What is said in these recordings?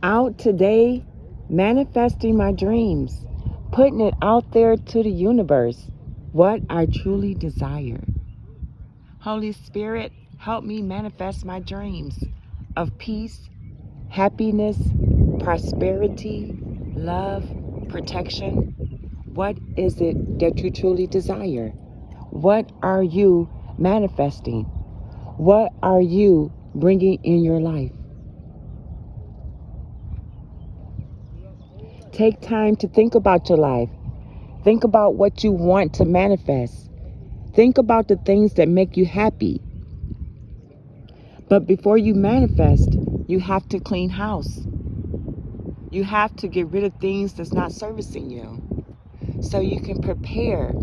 Out today, manifesting my dreams, putting it out there to the universe, what I truly desire. Holy Spirit, help me manifest my dreams of peace, happiness, prosperity, love, protection. What is it that you truly desire? What are you manifesting? What are you bringing in your life? Take time to think about your life. Think about what you want to manifest. Think about the things that make you happy. But before you manifest, you have to clean house. You have to get rid of things that's not servicing you so you can prepare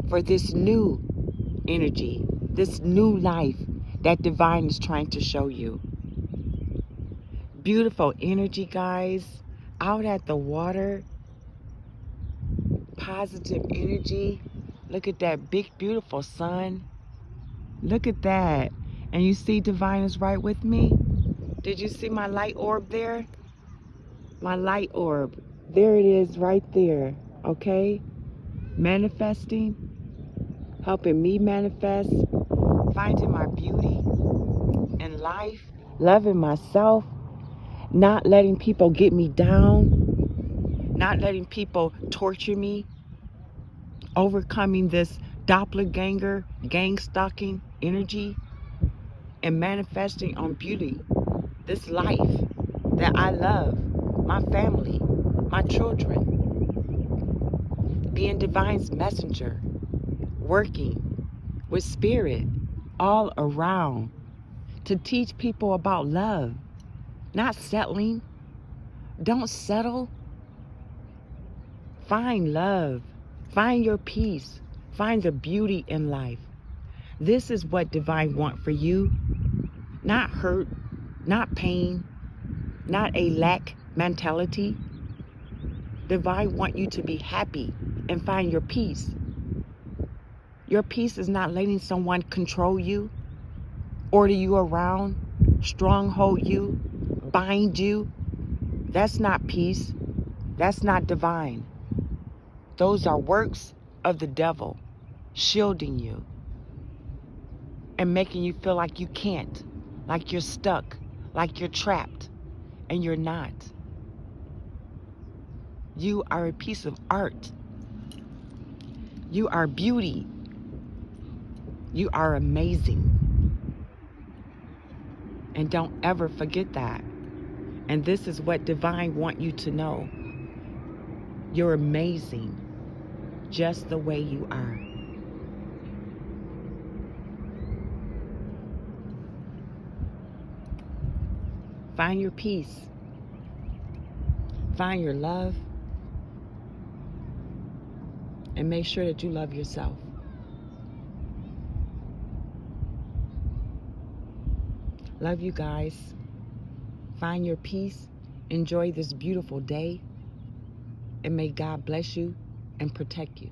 for this new energy, this new life that divine is trying to show you. Beautiful energy, guys. Out at the water. Positive energy. Look at that big, beautiful sun. Look at that. And you see divine is right with me? Did you see my light orb there? My light orb. There it is right there. Okay? Manifesting. Helping me manifest. Finding my beauty in life. Loving myself. Not letting people get me down. Not letting people torture me. Overcoming this doppelganger, gang stalking energy. And manifesting on beauty. This life that I love. My family. My children. Being divine's messenger. Working with spirit all around to teach people about love. Not settling. Don't settle. Find love. Find your peace. Find the beauty in life. This is what divine want for you. Not hurt, not pain, not a lack mentality. Divine want you to be happy and find your peace. Your peace is not letting someone control you, order you around, stronghold you, bind you. That's not peace. That's not divine. Those are works of the devil, shielding you and making you feel like you can't, like you're stuck, like you're trapped, and you're not. You are a piece of art. You are beauty. You are amazing. And don't ever forget that. And this is what divine want you to know. You're amazing, just the way you are. Find your peace. Find your love. And make sure that you love yourself. Love you guys. Find your peace. Enjoy this beautiful day. And may God bless you and protect you.